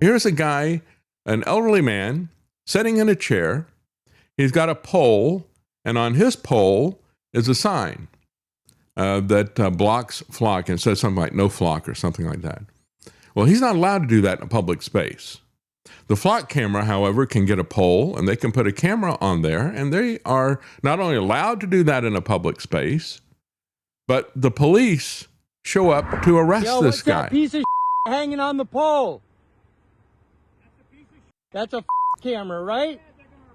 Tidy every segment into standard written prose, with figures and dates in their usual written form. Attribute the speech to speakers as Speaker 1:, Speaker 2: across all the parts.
Speaker 1: Here's a guy, an elderly man, sitting in a chair. He's got a pole, and on his pole is a sign that blocks flock and says something like no flock or something like that. Well, he's not allowed to do that in a public space. The flock camera, however, can get a pole and they can put a camera on there, and they are not only allowed to do that in a public space, but the police show up to arrest this guy.
Speaker 2: That piece of hanging on the pole? That's a camera, right?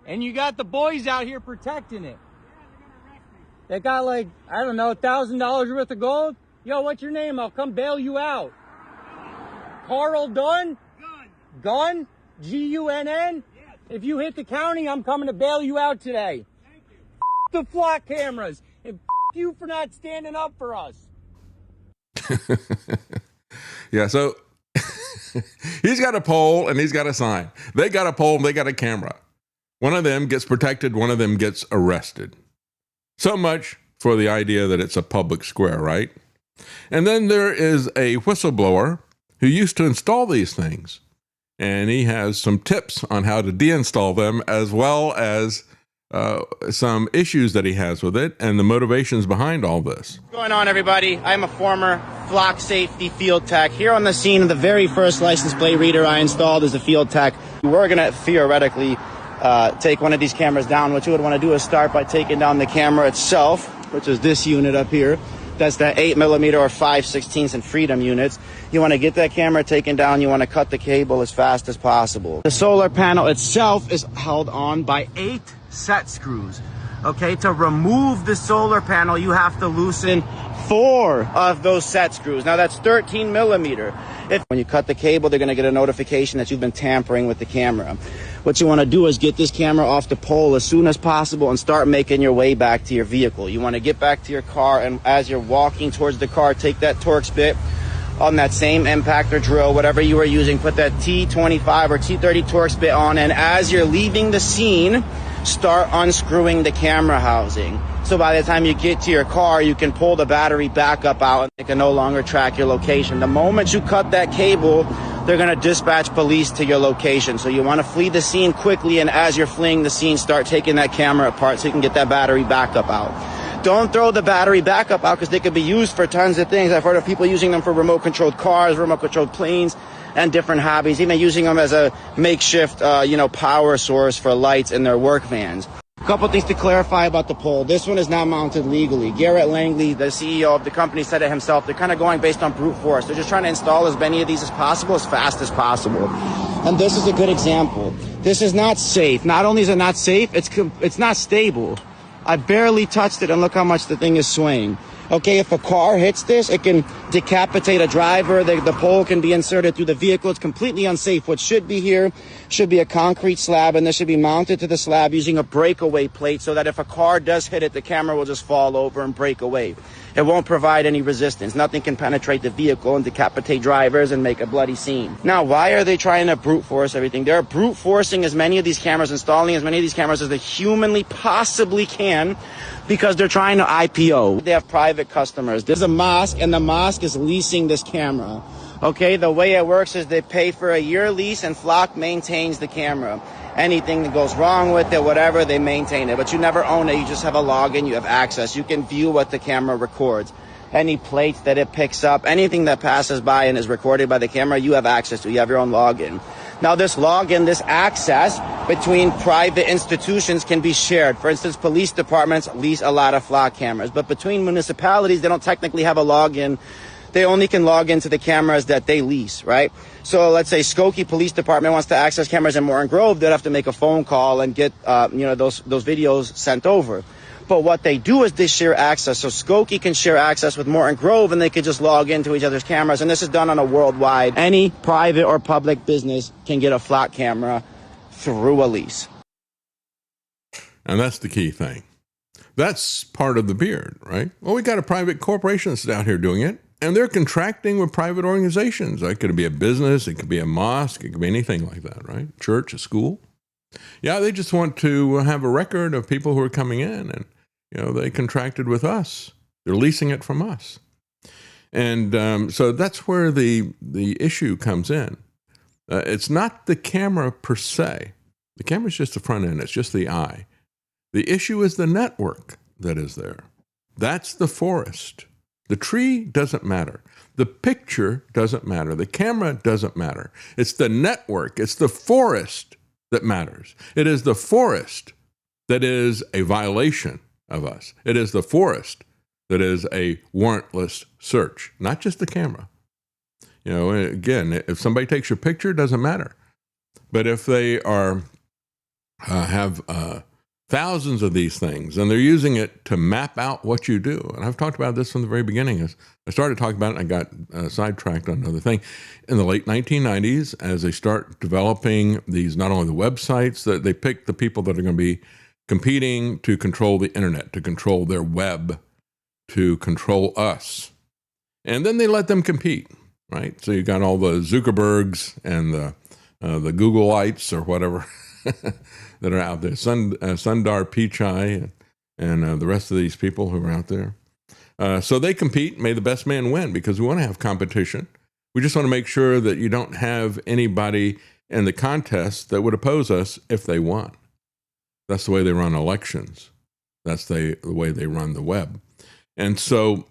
Speaker 2: And you got the boys out here protecting it. They got like, I don't know, $1,000 worth of gold? Yo, what's your name? I'll come bail you out. Carl Dunn? Gun? G-U-N-N? Yes. If you hit the county, I'm coming to bail you out today. Thank you. The flock cameras. And you for not standing up for us.
Speaker 1: Yeah, so he's got a pole and he's got a sign. They got a pole and they got a camera. One of them gets protected, one of them gets arrested. So much for the idea that it's a public square, right? And then there is a whistleblower who used to install these things. And he has some tips on how to deinstall them, as well as some issues that he has with it and the motivations behind all this.
Speaker 3: What's going on, everybody? I'm a former flock safety field tech here on the scene of the very first license plate reader I installed as a field tech. We're going to theoretically take one of these cameras down. What you would want to do is start by taking down the camera itself, which is this unit up here. That's the 8mm or 5/16 in Freedom units. You want to get that camera taken down. You want to cut the cable as fast as possible. The solar panel itself is held on by 8 set screws. Okay, to remove the solar panel, you have to loosen 4 of those set screws. Now that's 13mm. When you cut the cable, they're going to get a notification that you've been tampering with the camera. What you want to do is get this camera off the pole as soon as possible and start making your way back to your vehicle. You want to get back to your car, and as you're walking towards the car, take that Torx bit on that same impactor drill, whatever you were using, put that T25 or T30 Torx bit on, and as you're leaving the scene, start unscrewing the camera housing. So by the time you get to your car, you can pull the battery backup out and it can no longer track your location. The moment you cut that cable, they're going to dispatch police to your location. So you want to flee the scene quickly, and as you're fleeing the scene, start taking that camera apart so you can get that battery backup out. Don't throw the battery backup out because they could be used for tons of things. I've heard of people using them for remote-controlled cars, remote-controlled planes, and different hobbies, even using them as a makeshift, power source for lights in their work vans. A couple things to clarify about the pole. This one is not mounted legally. Garrett Langley, the CEO of the company, said it himself. They're kind of going based on brute force. They're just trying to install as many of these as possible, as fast as possible. And this is a good example. This is not safe. Not only is it not safe, it's not stable. I barely touched it, and look how much the thing is swaying. Okay, if a car hits this, it can decapitate a driver. The pole can be inserted through the vehicle. It's completely unsafe. What should be here should be a concrete slab, and this should be mounted to the slab using a breakaway plate so that if a car does hit it, the camera will just fall over and break away. It won't provide any resistance. Nothing can penetrate the vehicle and decapitate drivers and make a bloody scene. Now, why are they trying to brute force everything? They're brute forcing as many of these cameras, installing as many of these cameras as they humanly possibly can, because they're trying to IPO. They have private customers. There's a mosque, and the mosque is leasing this camera. Okay, the way it works is they pay for a year lease, and Flock maintains the camera. Anything that goes wrong with it, whatever, they maintain it. But you never own it. You just have a login. You have access. You can view what the camera records. Any plates that it picks up, anything that passes by and is recorded by the camera, you have access to. You have your own login. Now, this login, this access between private institutions can be shared. For instance, police departments lease a lot of Flock cameras. But between municipalities, they don't technically have a login. They only can log into the cameras that they lease, right? So let's say Skokie Police Department wants to access cameras in Morton Grove. They'd have to make a phone call and get those videos sent over. But what they do is they share access. So Skokie can share access with Morton Grove, and they can just log into each other's cameras. And this is done on a worldwide. Any private or public business can get a Flock camera through a lease.
Speaker 1: And that's the key thing. That's part of the beard, right? Well, we got a private corporation that's out here doing it, and they're contracting with private organizations. It could be a business, it could be a mosque, it could be anything like that, right? Church, a school. Yeah, they just want to have a record of people who are coming in, and they contracted with us. They're leasing it from us. And so that's where the issue comes in. It's not the camera per se. The camera is just the front end. It's just the eye. The issue is the network that is there. That's the forest. The tree doesn't matter. The picture doesn't matter. The camera doesn't matter. It's the network. It's the forest that matters. It is the forest that is a violation of us. It is the forest that is a warrantless search, not just the camera. You know, again, if somebody takes your picture, it doesn't matter. But if they have thousands of these things and they're using it to map out what you do, and I've talked about this from the very beginning. As I started talking about it, I got sidetracked on another thing. In the late 1990s, as they start developing these, not only the websites, that they pick the people that are going to be competing to control the internet, to control their web, to control us. And then they let them compete. Right, so you got all the Zuckerbergs and the Googleites or whatever that are out there, Sundar Pichai and the rest of these people who are out there. So they compete, may the best man win, because we want to have competition. We just want to make sure that you don't have anybody in the contest that would oppose us if they won. That's the way they run elections. That's the way they run the web. And so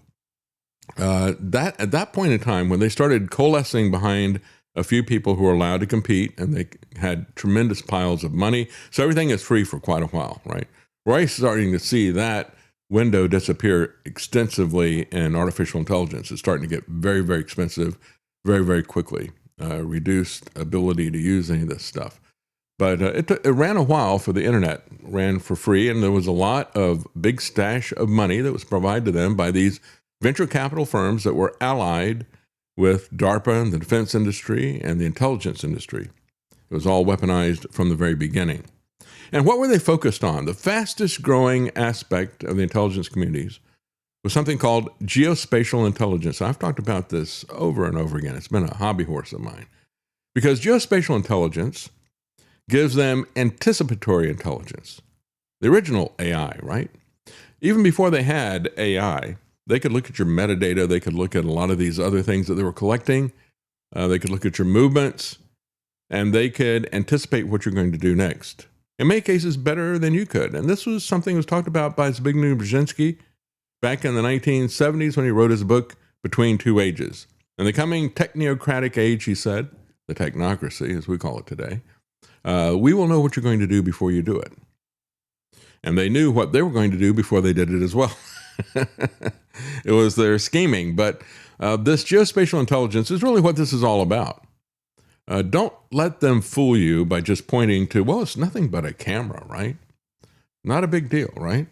Speaker 1: that at that point in time, when they started coalescing behind a few people who were allowed to compete, and they had tremendous piles of money, so everything is free for quite a while, right? We're starting to see that window disappear extensively in artificial intelligence. It's starting to get very, very expensive, very, very quickly. Reduced ability to use any of this stuff. But it ran a while for the internet, ran for free, and there was a lot of big stash of money that was provided to them by these venture capital firms that were allied with DARPA and the defense industry and the intelligence industry. It was all weaponized from the very beginning. And what were they focused on? The fastest growing aspect of the intelligence communities was something called geospatial intelligence. I've talked about this over and over again. It's been a hobby horse of mine. Because geospatial intelligence gives them anticipatory intelligence. The original AI, right? Even before they had AI, they could look at your metadata. They could look at a lot of these other things that they were collecting. They could look at your movements, and they could anticipate what you're going to do next. In many cases, better than you could. And this was something that was talked about by Zbigniew Brzezinski back in the 1970s when he wrote his book, Between Two Ages. In the coming technocratic age, he said, the technocracy, as we call it today, we will know what you're going to do before you do it. And they knew what they were going to do before they did it as well. It was their scheming. But this geospatial intelligence is really what this is all about. Don't let them fool you by just pointing to, well, it's nothing but a camera, right? Not a big deal, right?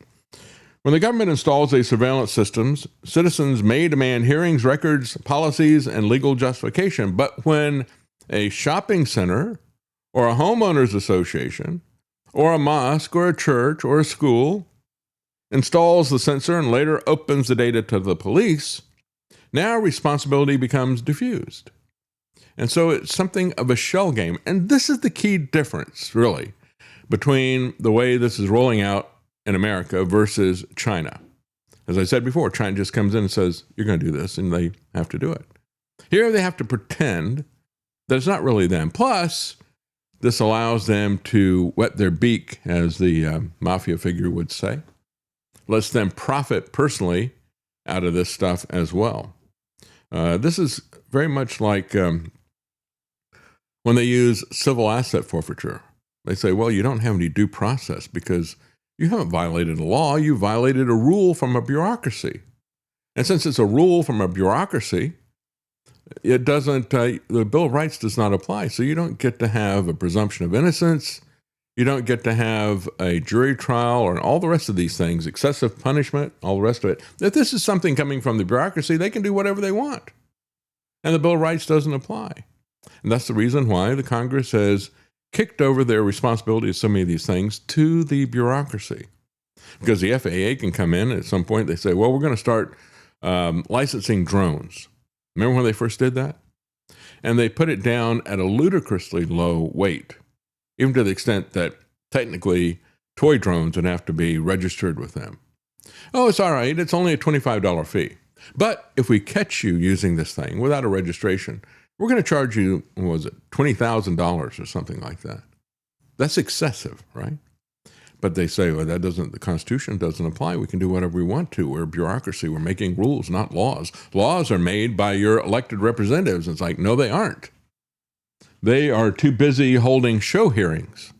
Speaker 1: When the government installs these surveillance systems, citizens may demand hearings, records, policies, and legal justification. But when a shopping center or a homeowners association or a mosque or a church or a school installs the sensor and later opens the data to the police, now responsibility becomes diffused. And so it's something of a shell game. And this is the key difference, really, between the way this is rolling out in America versus China. As I said before, China just comes in and says, you're going to do this, and they have to do it. Here they have to pretend that it's not really them. Plus, this allows them to wet their beak, as the mafia figure would say. Lets them profit personally out of this stuff as well. This is very much like when they use civil asset forfeiture. They say, well, you don't have any due process because you haven't violated a law. You violated a rule from a bureaucracy. And since it's a rule from a bureaucracy, it doesn't, the Bill of Rights does not apply. So you don't get to have a presumption of innocence. You don't get to have a jury trial or all the rest of these things, excessive punishment, all the rest of it. If this is something coming from the bureaucracy, they can do whatever they want. And the Bill of Rights doesn't apply. And that's the reason why the Congress has kicked over their responsibility of so many of these things to the bureaucracy. Because the FAA can come in at some point, they say, well, we're going to start licensing drones. Remember when they first did that? And they put it down at a ludicrously low weight, even to the extent that technically toy drones would have to be registered with them. Oh, it's all right. It's only a $25 fee. But if we catch you using this thing without a registration, we're going to charge you, what was it, $20,000 or something like that. That's excessive, right? But they say, well, the Constitution doesn't apply. We can do whatever we want to. We're a bureaucracy. We're making rules, not laws. Laws are made by your elected representatives. It's like, no, they aren't. They are too busy holding show hearings.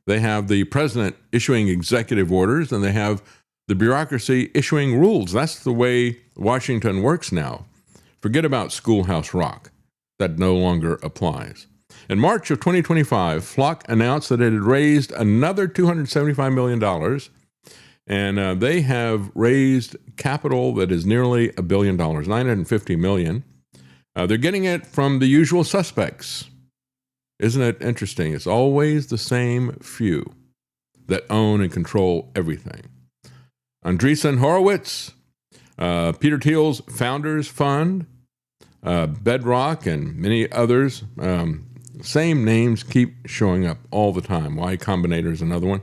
Speaker 1: They have the president issuing executive orders, and they have the bureaucracy issuing rules. That's the way Washington works now. Forget about Schoolhouse Rock. That no longer applies. In March of 2025, Flock announced that it had raised another $275 million, and they have raised capital that is nearly $1 billion, $950 million. They're getting it from the usual suspects. Isn't it interesting? It's always the same few that own and control everything. Andreessen Horowitz, Peter Thiel's Founders Fund, Bedrock, and many others. Same names keep showing up all the time. Y Combinator is another one.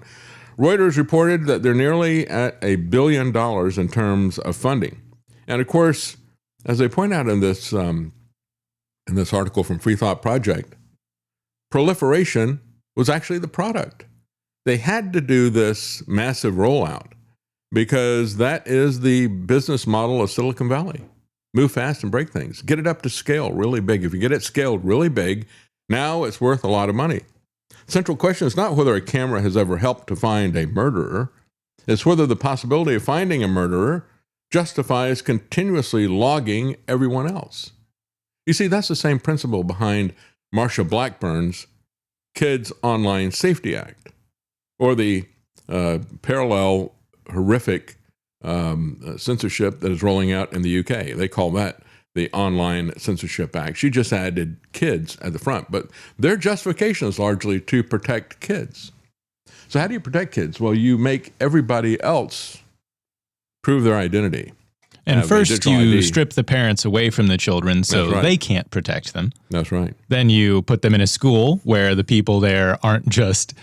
Speaker 1: Reuters reported that they're nearly at $1 billion in terms of funding. And of course, as they point out in this article from Free Thought Project, proliferation was actually the product. They had to do this massive rollout because that is the business model of Silicon Valley. Move fast and break things. Get it up to scale really big. If you get it scaled really big, now it's worth a lot of money. Central question is not whether a camera has ever helped to find a murderer. It's whether the possibility of finding a murderer justifies continuously logging everyone else. You see, that's the same principle behind Marsha Blackburn's Kids Online Safety Act, or the parallel horrific censorship that is rolling out in the UK. They call that the Online Censorship Act. She just added kids at the front, but their justification is largely to protect kids. So how do you protect kids? Well, you make everybody else prove their identity.
Speaker 4: And first you strip the parents away from the children so they can't protect them.
Speaker 1: That's right.
Speaker 4: Then you put them in a school where the people there aren't just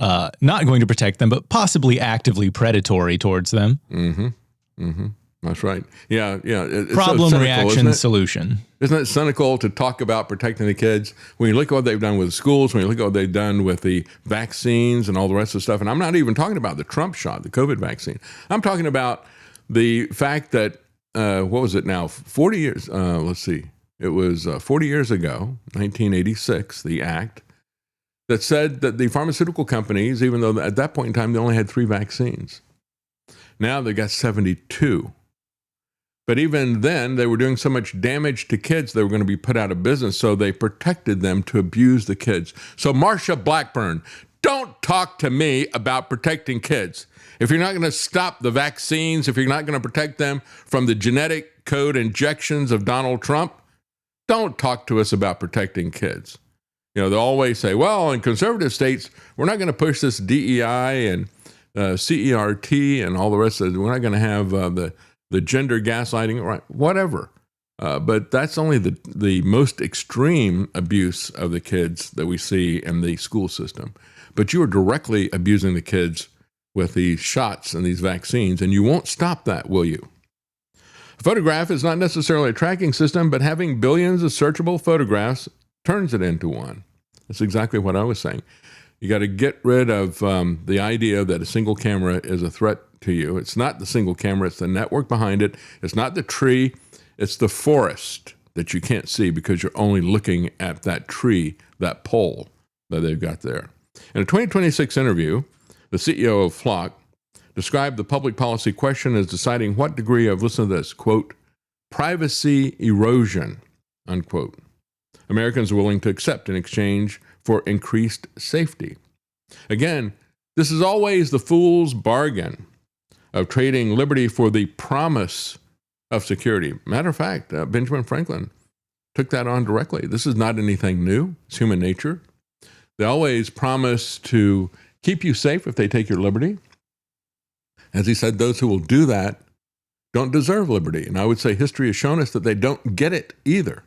Speaker 4: not going to protect them, but possibly actively predatory towards them.
Speaker 1: Mm-hmm. Mm-hmm. That's right. Yeah. It's
Speaker 4: problem,
Speaker 1: so cynical,
Speaker 4: reaction, solution.
Speaker 1: Isn't it cynical to talk about protecting the kids when you look at what they've done with schools, when you look at what they've done with the vaccines and all the rest of the stuff? And I'm not even talking about the Trump shot, the COVID vaccine. I'm talking about the fact that, what was it now, 40 years, let's see, it was 40 years ago, 1986, the act that said that the pharmaceutical companies, even though at that point in time they only had 3 vaccines, now they got 72. But even then, they were doing so much damage to kids, they were going to be put out of business, so they protected them to abuse the kids. So Marsha Blackburn, don't talk to me about protecting kids. If you're not going to stop the vaccines, if you're not going to protect them from the genetic code injections of Donald Trump, don't talk to us about protecting kids. You know, they always say, well, in conservative states, we're not going to push this DEI and CERT and all the rest of it. We're not going to have the gender gaslighting, right? Whatever. But that's only the most extreme abuse of the kids that we see in the school system. But you are directly abusing the kids with these shots and these vaccines, and you won't stop that, will you? A photograph is not necessarily a tracking system, but having billions of searchable photographs turns it into one. That's exactly what I was saying. You got to get rid of the idea that a single camera is a threat to you. It's not the single camera, it's the network behind it. It's not the tree, it's the forest that you can't see because you're only looking at that tree, that pole that they've got there. In a 2026 interview, the CEO of Flock described the public policy question as deciding what degree of, listen to this, quote, privacy erosion, unquote, Americans are willing to accept in exchange for increased safety. Again, this is always the fool's bargain of trading liberty for the promise of security. Matter of fact, Benjamin Franklin took that on directly. This is not anything new. It's human nature. They always promise to keep you safe if they take your liberty. As he said, those who will do that don't deserve liberty. And I would say history has shown us that they don't get it either.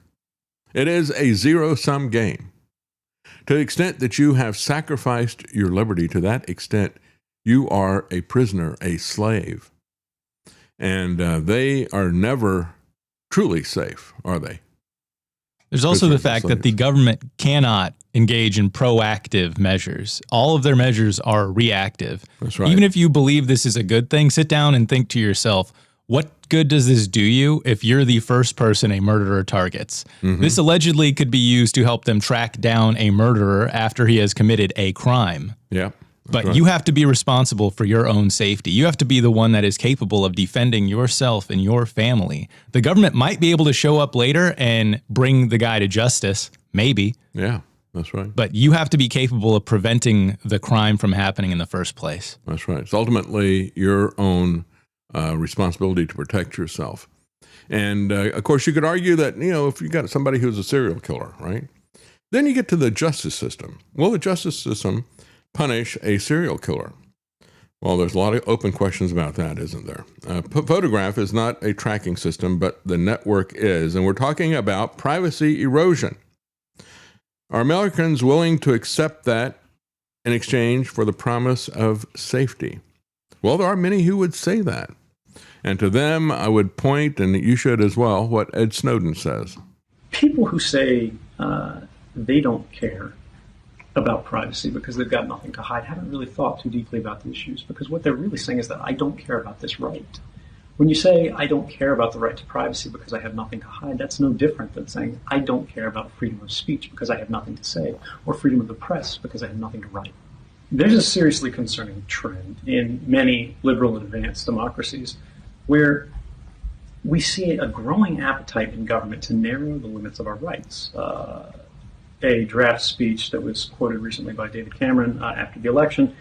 Speaker 1: It is a zero-sum game. To the extent that you have sacrificed your liberty, to that extent, you are a prisoner, a slave. And they are never truly safe, are they?
Speaker 4: There's also the fact that the government cannot engage in proactive measures. All of their measures are reactive.
Speaker 1: That's right.
Speaker 4: Even if you believe this is a good thing, sit down and think to yourself, what good does this do you if you're the first person a murderer targets? This allegedly could be used to help them track down a murderer after he has committed a crime.
Speaker 1: Yeah.
Speaker 4: But you have to be responsible for your own safety. You have to be the one that is capable of defending yourself and your family. The government might be able to show up later and bring the guy to justice, maybe.
Speaker 1: Yeah, that's right.
Speaker 4: But you have to be capable of preventing the crime from happening in the first place.
Speaker 1: That's right. It's ultimately your own responsibility to protect yourself. And of course, you could argue that, if you got somebody who's a serial killer, right? Then you get to the justice system. Will the justice system punish a serial killer? Well, there's a lot of open questions about that, isn't there? Photograph is not a tracking system, but the network is. And we're talking about privacy erosion. Are Americans willing to accept that in exchange for the promise of safety? Well, there are many who would say that. And to them, I would point, and you should as well, what Ed Snowden says.
Speaker 5: People who say they don't care about privacy because they've got nothing to hide haven't really thought too deeply about the issues, because what they're really saying is that I don't care about this right. When you say I don't care about the right to privacy because I have nothing to hide, that's no different than saying I don't care about freedom of speech because I have nothing to say, or freedom of the press because I have nothing to write. There's a seriously concerning trend in many liberal and advanced democracies where we see a growing appetite in government to narrow the limits of our rights. A draft speech that was quoted recently by David Cameron after the election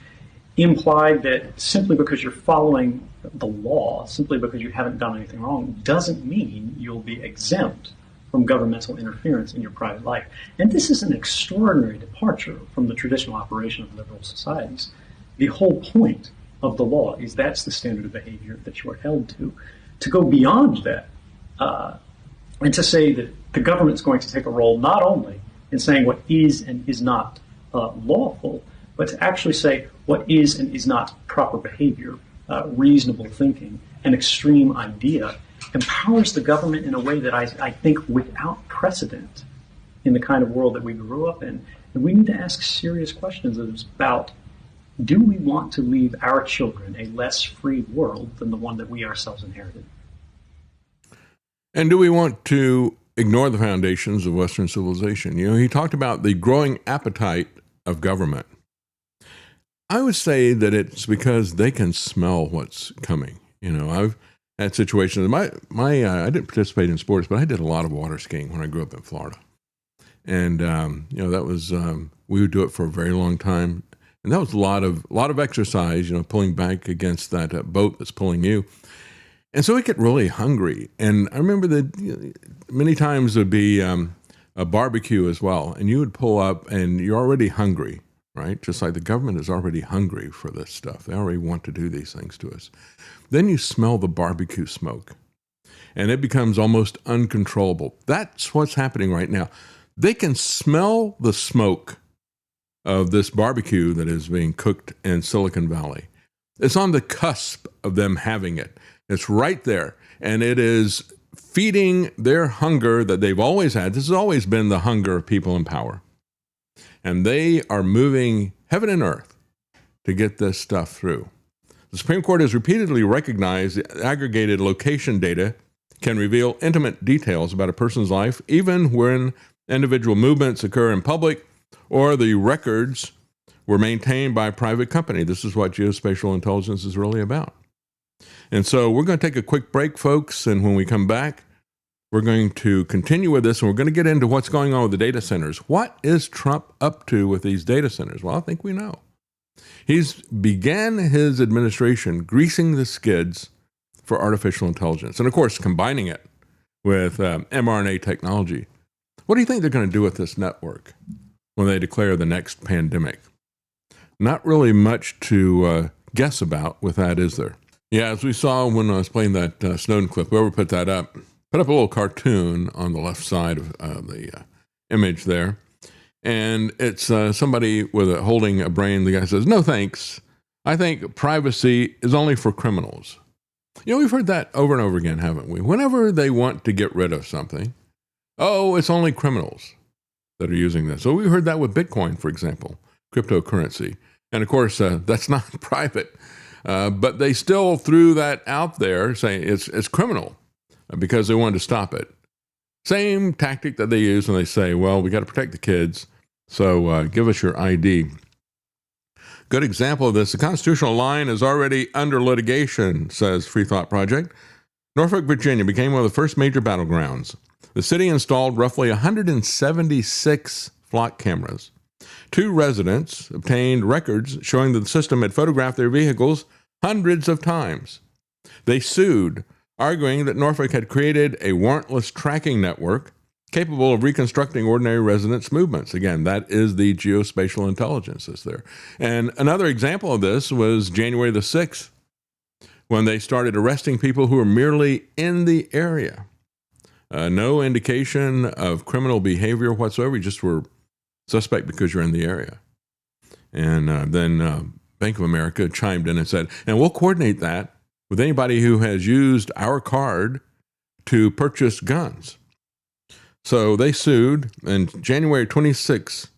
Speaker 5: implied that simply because you're following the law, simply because you haven't done anything wrong, doesn't mean you'll be exempt from governmental interference in your private life. And this is an extraordinary departure from the traditional operation of liberal societies. The whole point of the law is that's the standard of behavior that you are held to. To go beyond that and to say that the government's going to take a role not only in saying what is and is not lawful, but to actually say what is and is not proper behavior, reasonable thinking, an extreme idea, empowers the government in a way that I think without precedent in the kind of world that we grew up in. And we need to ask serious questions about, do we want to leave our children a less free world than the one that we ourselves inherited?
Speaker 1: And do we want to ignore the foundations of Western civilization? He talked about the growing appetite of government. I would say that it's because they can smell what's coming. I've had situations. I didn't participate in sports, but I did a lot of water skiing when I grew up in Florida, and that was we would do it for a very long time, and that was a lot of exercise. Pulling back against that boat that's pulling you. And so we get really hungry. And I remember that many times there'd be a barbecue as well. And you would pull up and you're already hungry, right? Just like the government is already hungry for this stuff. They already want to do these things to us. Then you smell the barbecue smoke and it becomes almost uncontrollable. That's what's happening right now. They can smell the smoke of this barbecue that is being cooked in Silicon Valley. It's on the cusp of them having it. It's right there, and it is feeding their hunger that they've always had. This has always been the hunger of people in power. And they are moving heaven and earth to get this stuff through. The Supreme Court has repeatedly recognized that aggregated location data can reveal intimate details about a person's life, even when individual movements occur in public or the records were maintained by a private company. This is what geospatial intelligence is really about. And so we're going to take a quick break, folks, and when we come back, we're going to continue with this, and we're going to get into what's going on with the data centers. What is Trump up to with these data centers? Well, I think we know. He's began his administration greasing the skids for artificial intelligence, and of course, combining it with mRNA technology. What do you think they're going to do with this network when they declare the next pandemic? Not really much to guess about with that, is there? Yeah, as we saw when I was playing that Snowden clip, whoever put that up, put up a little cartoon on the left side of the image there. And it's somebody holding a brain. The guy says, "No, thanks. I think privacy is only for criminals." We've heard that over and over again, haven't we? Whenever they want to get rid of something, oh, it's only criminals that are using this. So we heard that with Bitcoin, for example, cryptocurrency. And of course, that's not private, but they still threw that out there saying it's criminal because they wanted to stop it. Same tactic that they use when they say, well, we got to protect the kids, so give us your ID. Good example of this, the constitutional line is already under litigation, says Free Thought Project. Norfolk, Virginia became one of the first major battlegrounds. The city installed roughly 176 flock cameras. 2 residents obtained records showing that the system had photographed their vehicles hundreds of times. They sued, arguing that Norfolk had created a warrantless tracking network capable of reconstructing ordinary residents' movements. Again, that is the geospatial intelligence that's there. And another example of this was January the 6th, when they started arresting people who were merely in the area. No indication of criminal behavior whatsoever. You just were suspect because you're in the area. And then Bank of America chimed in and said, and we'll coordinate that with anybody who has used our card to purchase guns. So they sued, and January 26th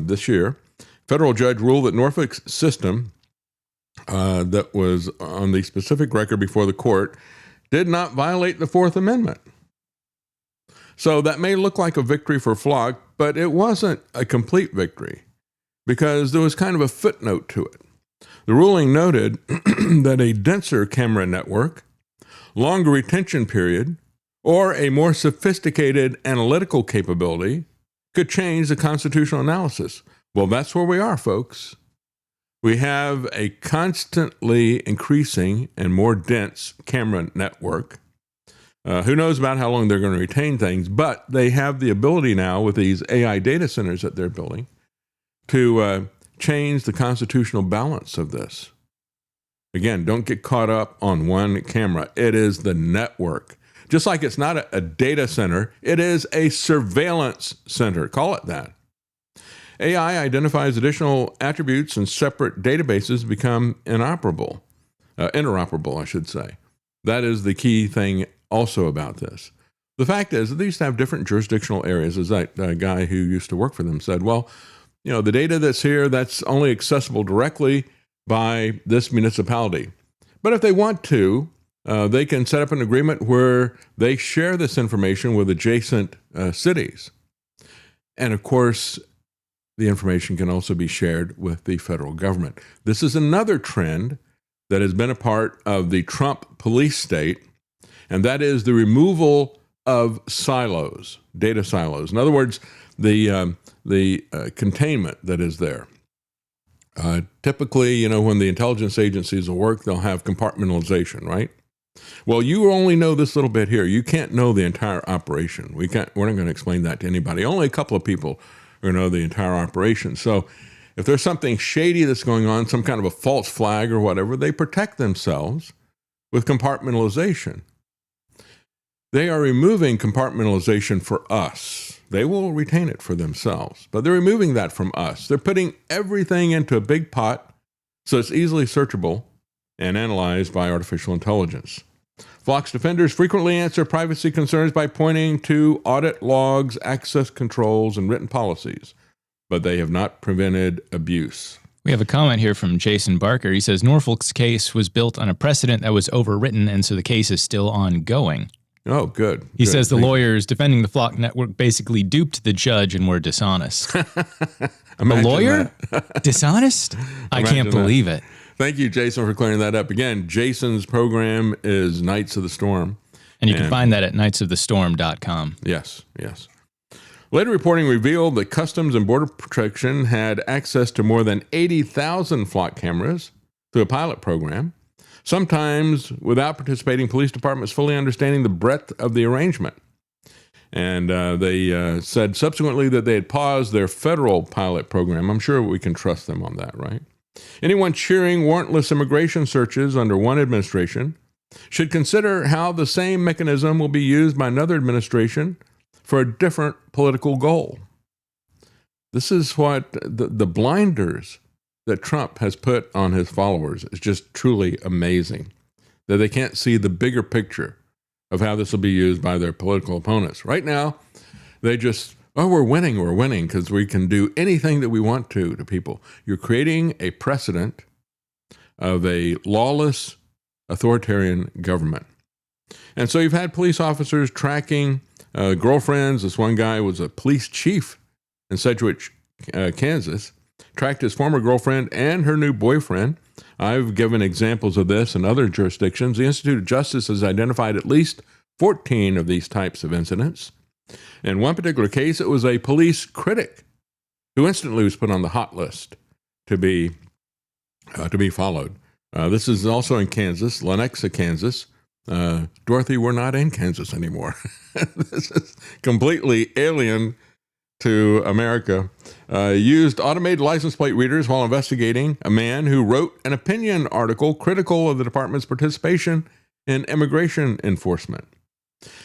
Speaker 1: this year, federal judge ruled that Norfolk's system that was on the specific record before the court did not violate the Fourth Amendment. So that may look like a victory for Flock, but it wasn't a complete victory because there was kind of a footnote to it. The ruling noted that a denser camera network, longer retention period, or a more sophisticated analytical capability could change the constitutional analysis. Well, that's where we are, folks. We have a constantly increasing and more dense camera network. Who knows about how long they're going to retain things, but they have the ability now with these AI data centers that they're building to change the constitutional balance of this. Again, don't get caught up on one camera. It is the network. Just like it's not a data center, it is a surveillance center. Call it that. AI identifies additional attributes and separate databases become interoperable, I should say. That is the key thing also about this. The fact is that they used to have different jurisdictional areas, as that guy who used to work for them said, well, you know, the data that's here, that's only accessible directly by this municipality. But if they want to, they can set up an agreement where they share this information with adjacent cities. And of course, the information can also be shared with the federal government. This is another trend that has been a part of the Trump police state, and that is the removal of silos, data silos. In other words, the containment that is there. Typically, you know, when the intelligence agencies will work, they'll have compartmentalization, right? Well, you only know this little bit here. You can't know the entire operation. We're not going to explain that to anybody. Only a couple of people are going to know the entire operation. So if there's something shady that's going on, some kind of a false flag or whatever, they protect themselves with compartmentalization. They are removing compartmentalization for us. They will retain it for themselves, but they're removing that from us. They're putting everything into a big pot so it's easily searchable and analyzed by artificial intelligence. Flock's defenders frequently answer privacy concerns by pointing to audit logs, access controls, and written policies, but they have not prevented abuse.
Speaker 4: We have a comment here from Jason Barker. He says, Norfolk's case was built on a precedent that was overwritten, and so the case is still ongoing.
Speaker 1: Oh, good.
Speaker 4: He says the lawyers defending the Flock network basically duped the judge and were dishonest. A lawyer? Dishonest? I can't believe it.
Speaker 1: Thank you, Jason, for clearing that up. Again, Jason's program is Knights of the Storm.
Speaker 4: And you can find that at knightsofthestorm.com.
Speaker 1: Yes, yes. Later reporting revealed that Customs and Border Protection had access to more than 80,000 Flock cameras through a pilot program, sometimes without participating police departments fully understanding the breadth of the arrangement. And they said subsequently that they had paused their federal pilot program. I'm sure we can trust them on that, right? Anyone cheering warrantless immigration searches under one administration should consider how the same mechanism will be used by another administration for a different political goal. This is what the blinders that Trump has put on his followers is just truly amazing, that they can't see the bigger picture of how this will be used by their political opponents. Right now, They just, oh, we're winning because we can do anything that we want to people. You're creating a precedent of a lawless authoritarian government. And so you've had police officers tracking girlfriends. This one guy was a police chief in Sedgwick, Kansas, tracked his former girlfriend and her new boyfriend. I've given examples of this in other jurisdictions. The Institute of Justice has identified at least 14 of these types of incidents. In one particular case, it was a police critic who instantly was put on the hot list to be followed. This is also in Kansas, Lenexa, Kansas. Dorothy, we're not in Kansas anymore. This is completely alien to America. Used automated license plate readers while investigating a man who wrote an opinion article critical of the department's participation in immigration enforcement.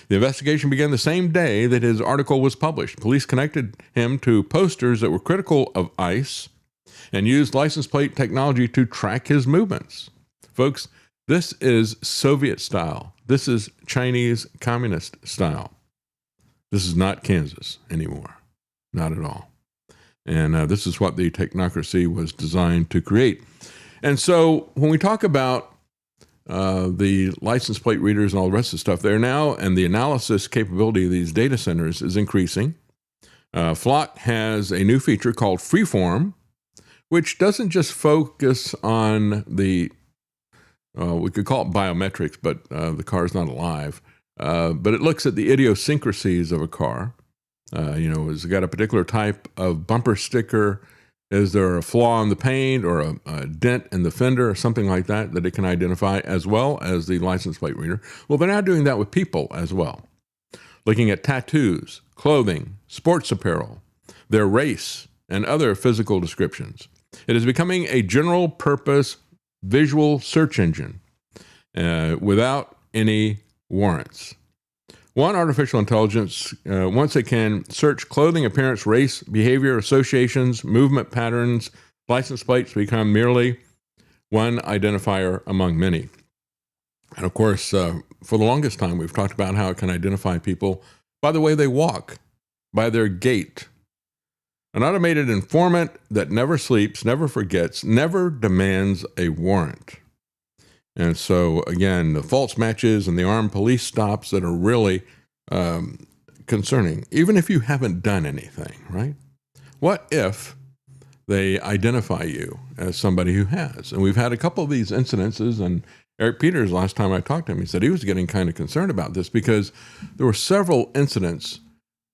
Speaker 1: The investigation began the same day that his article was published. Police connected him to posters that were critical of ICE and used license plate technology to track his movements. Folks, this is Soviet style. This is Chinese communist style. This is not Kansas anymore. Not at all. And this is what the technocracy was designed to create. And so when we talk about the license plate readers and all the rest of the stuff there now, and the analysis capability of these data centers is increasing. Flock has a new feature called Freeform, which doesn't just focus on the, we could call it biometrics, but the car is not alive. But it looks at the idiosyncrasies of a car. Has it got a particular type of bumper sticker? Is there a flaw in the paint or a dent in the fender or something like that it can identify, as well as the license plate reader? Well, they're now doing that with people as well. Looking at tattoos, clothing, sports apparel, their race, and other physical descriptions. It is becoming a general purpose visual search engine without any warrants. One artificial intelligence, once it can search clothing, appearance, race, behavior, associations, movement patterns, license plates become merely one identifier among many. And of course, for the longest time, we've talked about how it can identify people by the way they walk, by their gait. An automated informant that never sleeps, never forgets, never demands a warrant. And so, again, the false matches and the armed police stops that are really concerning, even if you haven't done anything, right? What if they identify you as somebody who has? And we've had a couple of these incidences, and Eric Peters, last time I talked to him, he said he was getting kind of concerned about this because there were several incidents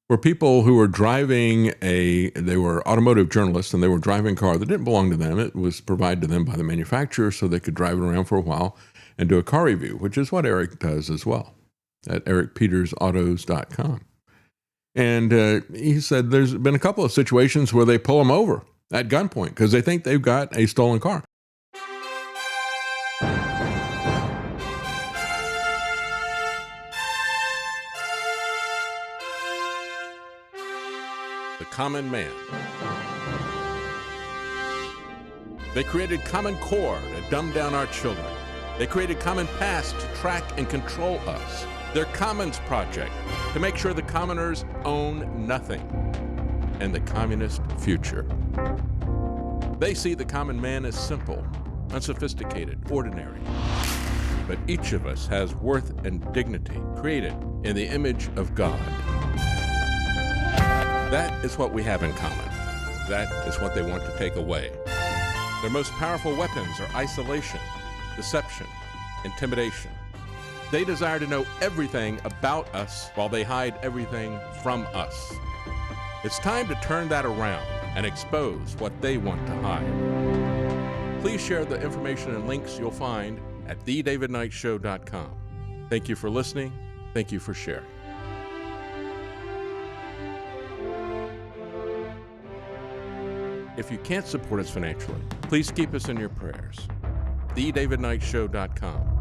Speaker 1: where people who were driving they were automotive journalists, and they were driving a car that didn't belong to them. It was provided to them by the manufacturer so they could drive it around for a while and do a car review, which is what Eric does as well at ericpetersautos.com. And he said there's been a couple of situations where they pull them over at gunpoint because they think they've got a stolen car. The common man. They created Common Core to dumb down our children. They created Common Pass to track and control us. Their Commons Project to make sure the commoners own nothing. And the communist future. They see the common man as simple, unsophisticated, ordinary. But each of us has worth and dignity created in the image of God. That is what we have in common. That is what they want to take away. Their most powerful weapons are isolation, deception, intimidation. They desire to know everything about us while they hide everything from us. It's time to turn that around and expose what they want to hide. Please share the information and links you'll find at davidknightshow.com. Thank you for listening. Thank you for sharing. If you can't support us financially, please keep us in your prayers. davidknightshow.com.